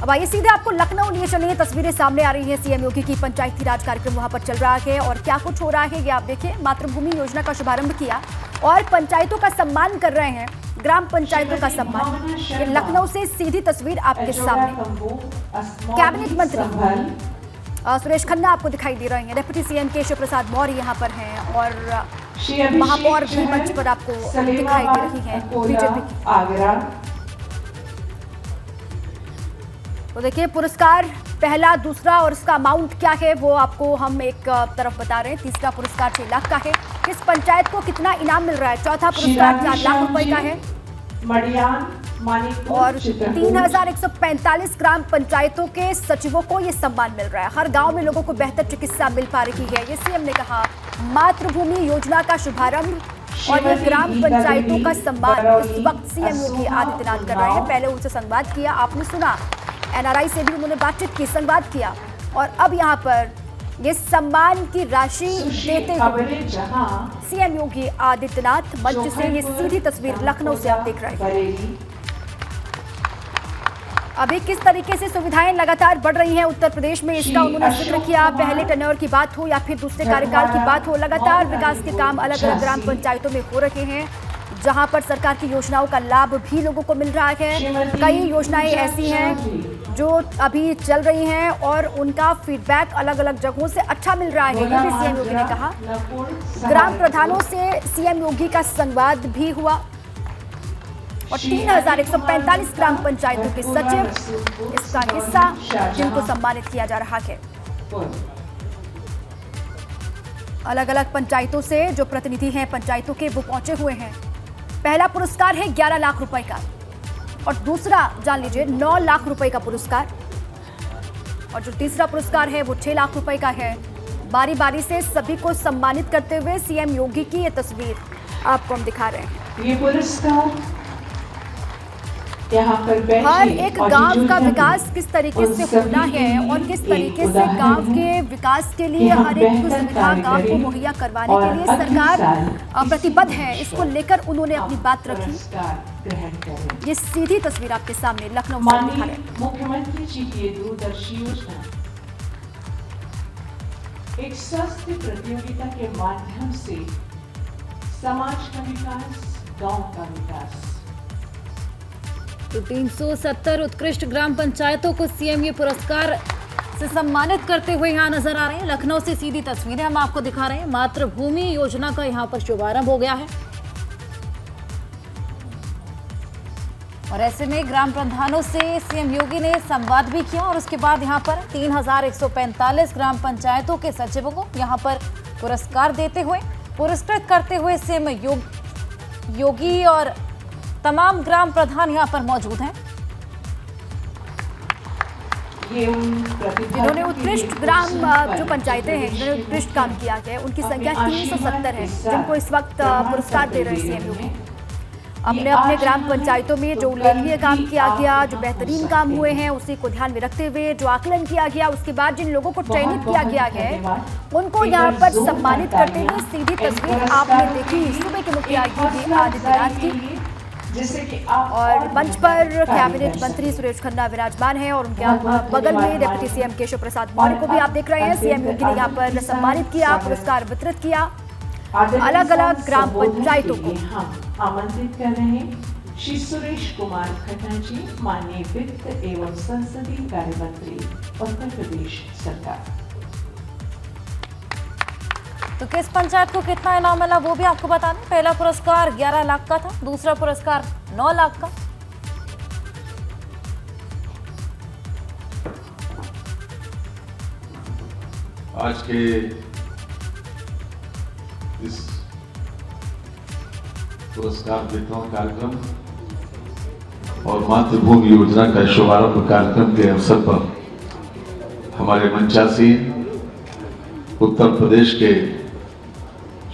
अब आइए सीधे आपको लखनऊ लिए चलिए। तस्वीरें सामने आ रही हैं। सीएम योगी की पंचायती राज कार्यक्रम वहां पर चल रहा है और क्या कुछ हो रहा है ये आप देखिए। मातृभूमि योजना का शुभारंभ किया और पंचायतों का सम्मान कर रहे हैं, ग्राम पंचायतों का सम्मान। ये लखनऊ से सीधी तस्वीर आपके सामने। कैबिनेट मंत्री सुरेश खन्ना आपको दिखाई दे रहे हैं। डिप्टी सीएम केशव प्रसाद मौर्य यहाँ पर हैं और महापौर भी मंच पर आपको दिखाई दे रही है बीजेपी की। तो देखिए पुरस्कार पहला, दूसरा और इसका अमाउंट क्या है वो आपको हम एक तरफ बता रहे हैं। तीसरा पुरस्कार 6 लाख का है। किस पंचायत को कितना इनाम मिल रहा है? चौथा पुरस्कार 4 लाख रुपए का है और 3145 ग्राम पंचायतों के सचिवों को ये सम्मान मिल रहा है। हर गांव में लोगों को बेहतर चिकित्सा मिल पा रही है। ये सीएम ने कहा। मातृभूमि योजना का शुभारंभ और ये ग्राम पंचायतों का सम्मान इस वक्त सीएम योगी आदित्यनाथ कर रहे हैं। पहले उनसे संवाद किया, आपने सुना। एनआरआई से भी उन्होंने बातचीत की, संवाद किया और अब यहाँ पर ये सम्मान की राशि देते हुए सीएम योगी आदित्यनाथ मंच से। ये सीधी तस्वीर लखनऊ से आप देख रहे हैं। अभी किस तरीके से सुविधाएं लगातार बढ़ रही हैं उत्तर प्रदेश में, इसका उन्होंने जिक्र किया। पहले टेन्योर की बात हो या फिर दूसरे कार्यकाल की बात हो, लगातार विकास के काम अलग अलग ग्राम पंचायतों में हो रहे हैं जहां पर सरकार की योजनाओं का लाभ भी लोगों को मिल रहा है। कई योजनाएं ऐसी हैं जो अभी चल रही हैं और उनका फीडबैक अलग अलग जगहों से अच्छा मिल रहा है, ये भी सीएम योगी ने कहा। ग्राम प्रधानों से सीएम योगी का संवाद भी हुआ और 3145 ग्राम पंचायतों के सचिव इसका हिस्सा जिनको सम्मानित किया जा रहा है। अलग अलग पंचायतों से जो प्रतिनिधि हैं पंचायतों के वो पहुंचे हुए हैं। पहला पुरस्कार है 11 लाख रुपए का और दूसरा जान लीजिए 9 लाख रुपए का पुरस्कार और जो तीसरा पुरस्कार है वो 6 लाख रुपए का है। बारी बारी से सभी को सम्मानित करते हुए सीएम योगी की ये तस्वीर आपको हम दिखा रहे हैं। ये पुरस्कार यहाँ पर हर एक गांव का विकास किस तरीके से होना है और किस तरीके से गांव के विकास के लिए हर एक सुविधा गांव को मुहैया करवाने के लिए सरकार प्रतिबद्ध है, इसको लेकर उन्होंने अपनी बात रखी। ये सीधी तस्वीर आपके सामने लखनऊ से दिखा रहे हैं। मुख्यमंत्री जी की दूरदर्शी योजना एक स्वस्थ प्रतियोगिता के माध्यम से समाज का विकास, गांव का विकास। तो 370 उत्कृष्ट ग्राम पंचायतों को सीएम ये पुरस्कार से सम्मानित करते हुए यहाँ नजर आ रहे हैं। लखनऊ से सीधी तस्वीरें हम आपको दिखा रहे हैं। मातृभूमि योजना का यहाँ पर शुभारंभ हो गया है और ऐसे में ग्राम प्रधानों से सीएम योगी ने संवाद भी किया और उसके बाद यहाँ पर 3145 ग्राम पंचायतों के सचिवों को यहाँ पर पुरस्कार देते हुए पुरस्कृत करते हुए सीएम योगी और तमाम ग्राम प्रधान यहाँ पर मौजूद हैं। जिन्होंने उत्कृष्ट ग्राम जो पंचायतें हैं जिन्होंने उत्कृष्ट काम किया है उनकी संख्या 370 है जिनको इस वक्त पुरस्कार दे रहे हैं सीएम योगी। अपने अपने ग्राम पंचायतों में जो उल्लेखनीय काम किया गया, जो बेहतरीन काम हुए हैं उसी को ध्यान में रखते हुए जो आकलन किया गया, उसके बाद जिन लोगों को चयनित किया गया है उनको यहाँ पर सम्मानित करते हुए सीधी तस्वीर आपने देखी सुबह के मुख्यमंत्री आदित्यनाथ की। और मंच पर कैबिनेट मंत्री सुरेश खन्ना विराजमान है और उनके बगल में डिप्टी सीएम केशव प्रसाद मौर्य को भी आप देख रहे हैं। सीएम योगी ने यहाँ पर सम्मानित किया, पुरस्कार वितरित किया अलग अलग ग्राम पंचायतों को। आमंत्रित कर रहे हैं श्री सुरेश कुमार खन्ना जी, माननीय वित्त एवं संसदीय कार्य मंत्री उत्तर प्रदेश सरकार। तो किस पंचायत को कितना इनाम मिला वो भी आपको बता दें। पहला पुरस्कार 11 लाख का था, दूसरा पुरस्कार 9 लाख का। आज के इस पुरस्कार वितरण कार्यक्रम और मातृभूमि योजना का शुभारंभ कार्यक्रम के अवसर पर हमारे मंचासी उत्तर प्रदेश के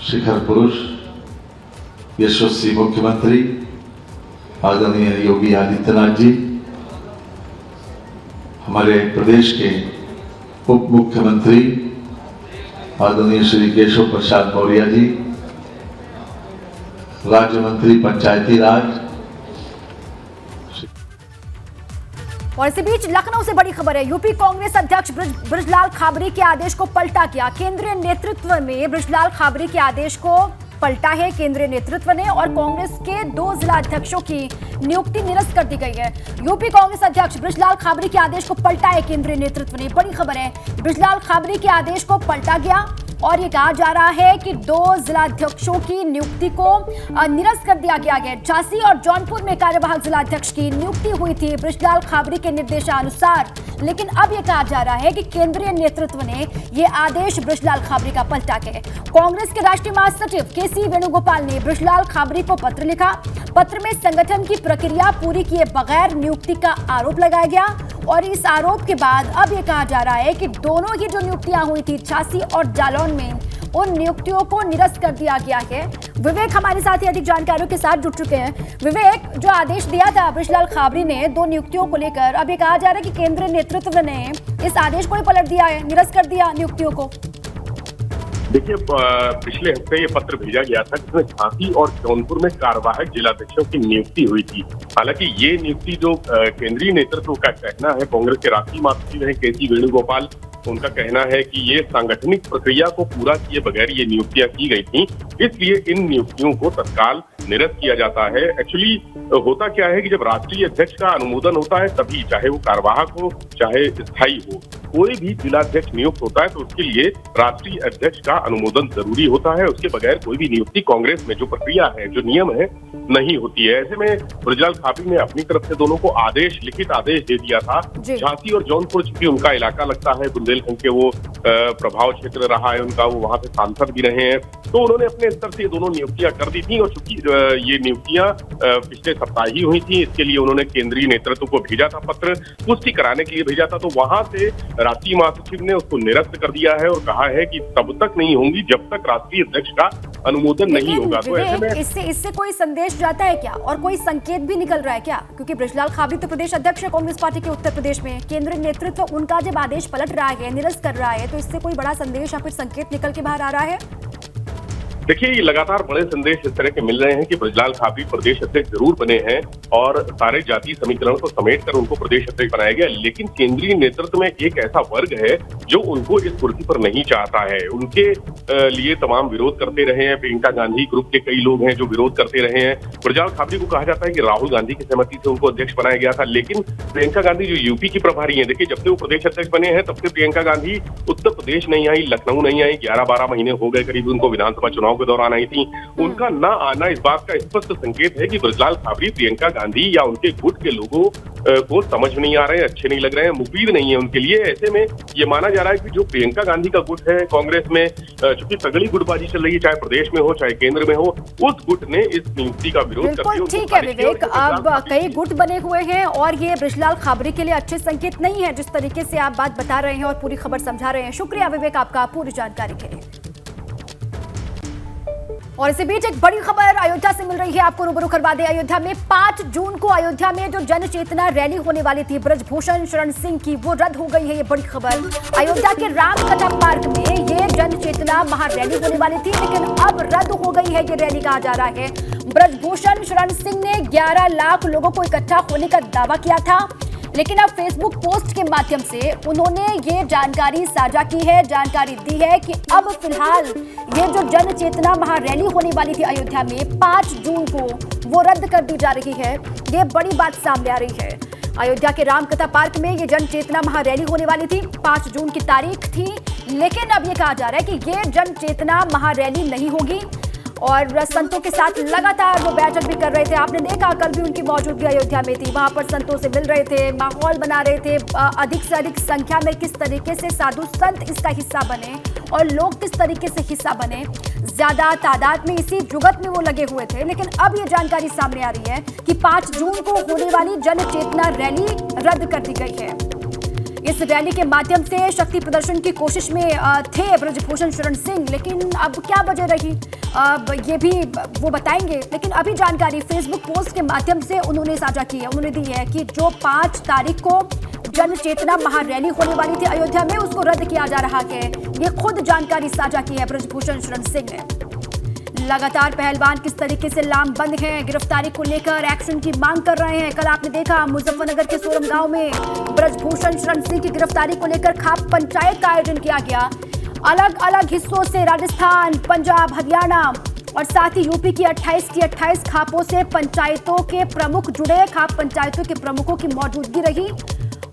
शिखर पुरुष यशस्वी मुख्यमंत्री आदरणीय योगी आदित्यनाथ जी, हमारे प्रदेश के उप मुख्यमंत्री आदरणीय श्री केशव प्रसाद मौर्य जी, राज्य मंत्री पंचायती राज और इसी बीच लखनऊ से बड़ी खबर है। यूपी कांग्रेस अध्यक्ष बृजलाल खाबरी के आदेश को पलटा गया। केंद्रीय नेतृत्व में बृजलाल खाबरी के आदेश को पलटा है केंद्रीय नेतृत्व ने और कांग्रेस के 2 जिला अध्यक्षों की नियुक्ति निरस्त कर दी गई है। यूपी कांग्रेस अध्यक्ष बृजलाल खाबरी के आदेश को पलटा है केंद्रीय नेतृत्व ने। बड़ी खबर है, बृजलाल खाबरी के आदेश को पलटा गया और ये कहा जा रहा है कि 2 जिला अध्यक्षों की नियुक्ति को निरस्त कर दिया गया है। झांसी और जौनपुर में कार्यवाहक जिला अध्यक्ष की नियुक्ति हुई थी बृजलाल खाबरी के निर्देशानुसार, लेकिन अब यह कहा जा रहा है कि केंद्रीय नेतृत्व ने यह आदेश बृजलाल खाबरी का पलटा है। कांग्रेस के राष्ट्रीय महासचिव केसी वेणुगोपाल ने बृजलाल खाबरी को पत्र लिखा। पत्र में संगठन की प्रक्रिया पूरी किए बगैर नियुक्ति का आरोप लगाया गया और इस आरोप के बाद अब यह कहा जा रहा है कि दोनों ही जो नियुक्तियां हुई थी झांसी और जालौन में, उन नियुक्तियों को निरस्त कर दिया गया है। विवेक हमारे साथ ही अधिक जानकारियों के साथ जुड़ चुके हैं। विवेक, जो आदेश दिया था बृजलाल खाबरी ने 2 नियुक्तियों को लेकर, अब ये कहा जा रहा है कि केंद्रीय नेतृत्व ने इस आदेश को ही पलट दिया है, निरस्त कर दिया नियुक्तियों को। देखिए, पिछले हफ्ते ये पत्र भेजा गया था जिसमें झांसी और जौनपुर में कार्यवाहक जिलाध्यक्षों की नियुक्ति हुई थी। हालांकि ये नियुक्ति जो केंद्रीय नेतृत्व का कहना है, कांग्रेस के राष्ट्रीय महासचिव हैं केसी वेणुगोपाल, उनका कहना है कि ये सांगठनिक प्रक्रिया को पूरा किए बगैर ये नियुक्तियां की गई थी, इसलिए इन नियुक्तियों को तत्काल निरस्त किया जाता है। एक्चुअली होता क्या है कि जब राष्ट्रीय अध्यक्ष का अनुमोदन होता है तभी, चाहे वो कार्यवाहक हो चाहे स्थायी हो, कोई भी जिलाध्यक्ष नियुक्त होता है तो उसके लिए राष्ट्रीय अध्यक्ष का अनुमोदन जरूरी होता है। उसके बगैर कोई भी नियुक्ति कांग्रेस में जो प्रक्रिया है, जो नियम है, नहीं होती है। ऐसे में बृजलाल खाबरी ने अपनी तरफ से दोनों को लिखित आदेश दे दिया था। झांसी और जौनपुर चूंकि उनका इलाका लगता है, बुंदेलखंड के वो प्रभाव क्षेत्र रहा है उनका, वो वहां से सांसद भी रहे हैं, तो उन्होंने अपने स्तर से ये दोनों नियुक्तियां कर दी थी। और चूंकि ये नियुक्तियां पिछले सप्ताह ही हुई थी, इसके लिए उन्होंने केंद्रीय नेतृत्व को भेजा था पत्र, पुष्टि कराने के लिए भेजा था। तो वहां से राष्ट्रीय महासचिव ने उसको निरस्त कर दिया है और कहा है कि तब तक नहीं होंगी जब तक राष्ट्रीय अध्यक्ष का अनुमोदन नहीं होगा। तो ऐसे में इससे कोई संदेश जाता है क्या और कोई संकेत भी निकल रहा है क्या? क्योंकि बृजलाल खाबरी तो प्रदेश अध्यक्ष है कांग्रेस पार्टी के उत्तर प्रदेश में, केंद्रीय नेतृत्व उनका जब आदेश पलट रहा है, निरस्त कर रहा है, तो इससे कोई बड़ा संदेश या फिर संकेत निकल के बाहर आ रहा है? देखिए, ये लगातार बड़े संदेश इस तरह के मिल रहे हैं कि बृजलाल खाबरी प्रदेश अध्यक्ष जरूर बने हैं और सारे जातीय समीकरणों को समेट कर उनको प्रदेश अध्यक्ष बनाया गया, लेकिन केंद्रीय नेतृत्व में एक ऐसा वर्ग है जो उनको इस कुर्सी पर नहीं चाहता है। उनके लिए तमाम विरोध करते रहे हैं। प्रियंका गांधी ग्रुप के कई लोग हैं जो विरोध करते रहे हैं। बृजलाल खाबरी को कहा जाता है कि राहुल गांधी की सहमति से उनको अध्यक्ष बनाया गया था, लेकिन प्रियंका गांधी जो यूपी की प्रभारी है, देखिए जब से वो प्रदेश अध्यक्ष बने हैं तब से प्रियंका गांधी उत्तर प्रदेश नहीं आई, लखनऊ नहीं आई, 11-12 महीने हो गए करीब उनको विधानसभा चुनाव के दौरान आई थी। उनका ना आना इस बात का स्पष्ट संकेत है कि बृजलाल खाबरी प्रियंका गांधी या उनके गुट के लोगों को समझ नहीं आ रहे हैं, अच्छे नहीं लग रहे हैं, मुफीद नहीं है उनके लिए। ऐसे में ये माना जा रहा है कि जो प्रियंका गांधी का गुट है कांग्रेस में, चूंकि तगड़ी गुटबाजी चल रही है, चाहे प्रदेश में हो चाहे केंद्र में हो, उस गुट ने इस नियुक्ति का विरोध करते हुए। ठीक है विवेक, अब कई गुट बने हुए हैं और ये बृजलाल खाबरी के लिए अच्छे संकेत नहीं है जिस तरीके से आप बात बता रहे हैं और पूरी खबर समझा रहे हैं। शुक्रिया विवेक आपका पूरी जानकारी के लिए। और इसी बीच एक बड़ी खबर अयोध्या से मिल रही है, आपको रूबरू करवा दे। अयोध्या में 5 जून को अयोध्या में जो जन चेतना रैली होने वाली थी ब्रजभूषण शरण सिंह की, वो रद्द हो गई है। ये बड़ी खबर, अयोध्या के रामकथा पार्क में ये जन चेतना महारैली होने वाली थी, लेकिन अब रद्द हो गई है ये रैली, कहा जा रहा है। ब्रजभूषण शरण सिंह ने 11 लाख लोगों को इकट्ठा होने का दावा किया था, लेकिन अब फेसबुक पोस्ट के माध्यम से उन्होंने ये जानकारी साझा की है, जानकारी दी है कि अब फिलहाल ये जो जन चेतना महारैली होने वाली थी अयोध्या में 5 जून को, वो रद्द कर दी जा रही है। ये बड़ी बात सामने आ रही है। अयोध्या के रामकथा पार्क में ये जन चेतना महारैली होने वाली थी, 5 जून की तारीख थी, लेकिन अब ये कहा जा रहा है कि ये जन चेतना महारैली नहीं होगी। और संतों के साथ लगातार वो बैठक भी कर रहे थे, आपने देखा कल भी उनकी मौजूदगी अयोध्या में थी, वहां पर संतों से मिल रहे थे, माहौल बना रहे थे। अधिक से अधिक संख्या में किस तरीके से साधु संत इसका हिस्सा बने और लोग किस तरीके से हिस्सा बने, ज्यादा तादाद में इसी जुगत में वो लगे हुए थे। लेकिन अब ये जानकारी सामने आ रही है कि 5 जून को होने वाली जन चेतना रैली रद्द कर दी गई है। इस रैली के माध्यम से शक्ति प्रदर्शन की कोशिश में थे ब्रजभूषण शरण सिंह, लेकिन अब क्या वजह रही ये भी वो बताएंगे। लेकिन अभी जानकारी फेसबुक पोस्ट के माध्यम से उन्होंने साझा की है, उन्होंने दी है कि जो 5 तारीख को जन चेतना महारैली होने वाली थी अयोध्या में, उसको रद्द किया जा रहा है। ये खुद जानकारी साझा की है ब्रजभूषण शरण सिंह ने। लगातार पहलवान किस तरीके से लामबंद हैं, गिरफ्तारी को लेकर एक्शन की मांग कर रहे हैं। कल आपने देखा मुजफ्फरनगर के सोरम गांव में ब्रजभूषण शरण सिंह की गिरफ्तारी को लेकर खाप पंचायत का आयोजन किया गया। अलग अलग हिस्सों से राजस्थान, पंजाब, हरियाणा और साथ ही यूपी की 28 खापों से पंचायतों के प्रमुख जुड़े। खाप पंचायतों के प्रमुखों की मौजूदगी रही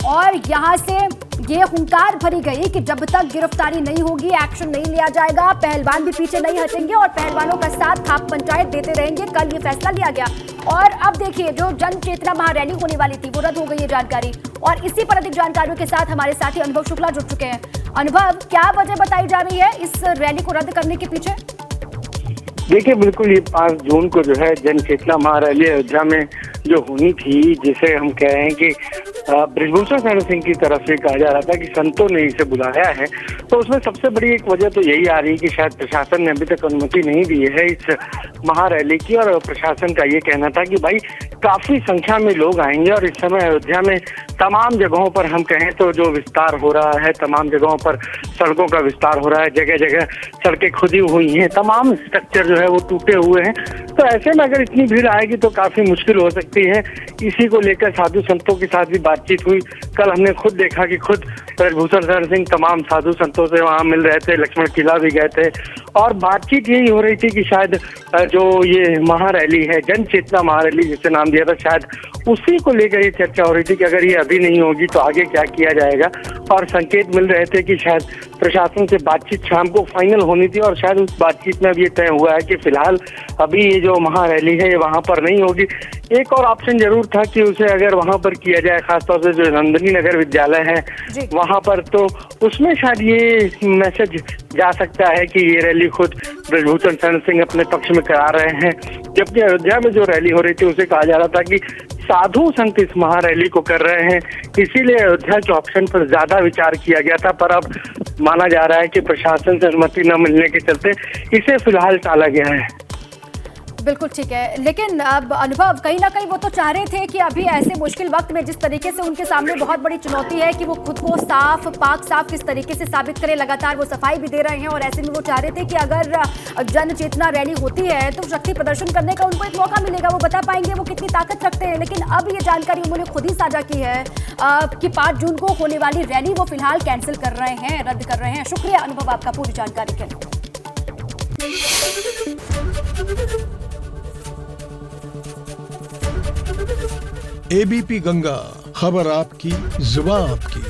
और यहां से ये हुंकार भरी गई कि जब तक गिरफ्तारी नहीं होगी, एक्शन नहीं लिया जाएगा, पहलवान भी पीछे नहीं हटेंगे और पहलवानों का साथ खाप पंचायत देते रहेंगे। कल ये फैसला लिया गया और अब देखिए जो जन चेतना महारैली होने वाली थी वो रद्द हो गई है जानकारी। और इसी पर अधिक जानकारियों के साथ हमारे साथी अनुभव शुक्ला जुड़ चुके हैं। अनुभव, क्या वजह बताई जा रही है इस रैली को रद्द करने के पीछे? देखिए, बिल्कुल ये 5 जून को जो है जन चेतना महारैली अयोध्या में जो होनी थी, जिसे हम कह रहे हैं कि ब्रजभूषण शरण सिंह की तरफ से कहा जा रहा था कि संतों ने इसे बुलाया है, तो उसमें सबसे बड़ी एक वजह तो यही आ रही है कि शायद प्रशासन ने अभी तक अनुमति नहीं दी है इस महारैली की। और प्रशासन का ये कहना था कि भाई काफी संख्या में लोग आएंगे और इस समय अयोध्या में तमाम जगहों पर हम कहें तो जो विस्तार हो रहा है, तमाम जगहों पर सड़कों का विस्तार हो रहा है, जगह जगह सड़कें खुदी हुई हैं, तमाम स्ट्रक्चर जो है वो टूटे हुए हैं। तो ऐसे में अगर इतनी भीड़ आएगी तो काफी मुश्किल हो सकती है। इसी को लेकर साधु संतों के साथ भी बातचीत हुई। कल हमने खुद देखा कि खुद ब्रजभूषण शरण सिंह तमाम साधु संतों से वहां मिल रहे थे, लक्ष्मण किला भी गए थे और बातचीत यही हो रही थी कि शायद जो ये महारैली है, जन चेतना महारैली जिसे नाम दिया था, शायद उसी को लेकर ये चर्चा हो रही थी कि अगर ये अभी नहीं होगी तो आगे क्या किया जाएगा। और संकेत मिल रहे थे कि शायद प्रशासन से बातचीत शाम को फाइनल होनी थी और शायद उस बातचीत में अब ये तय हुआ है कि फिलहाल अभी ये जो महारैली है ये वहां पर नहीं होगी। एक और ऑप्शन जरूर था कि उसे अगर वहां पर किया जाए, खासतौर से जो नंदिनी नगर विद्यालय है वहां पर, तो उसमें शायद ये मैसेज जा सकता है कि ये रैली खुद ब्रजभूषण शरण सिंह अपने पक्ष में करा रहे हैं। जबकि अयोध्या में जो रैली हो रही थी उसे कहा जा रहा था कि साधु संत इस महारैली को कर रहे हैं, इसीलिए अयोध्या के ऑप्शन पर ज्यादा विचार किया गया था। पर अब माना जा रहा है कि प्रशासन से अनुमति न मिलने के चलते इसे फिलहाल टाला गया है। बिल्कुल ठीक है, लेकिन अब अनुभव, कहीं ना कहीं वो तो चाह रहे थे कि अभी ऐसे मुश्किल वक्त में जिस तरीके से उनके सामने बहुत बड़ी चुनौती है कि वो खुद को साफ किस तरीके से साबित करें, लगातार वो सफाई भी दे रहे हैं और ऐसे में वो चाह रहे थे कि अगर जन चेतना रैली होती है तो शक्ति प्रदर्शन करने का उनको एक मौका मिलेगा, वो बता पाएंगे वो कितनी ताकत रखते हैं। लेकिन अब ये जानकारी उन्होंने खुद ही साझा की है कि 5 जून को होने वाली रैली वो फिलहाल कैंसिल कर रहे हैं, रद्द कर रहे हैं। शुक्रिया अनुभव आपका पूरी जानकारी के लिए। एबीपी गंगा, खबर आपकी, जुबान आपकी।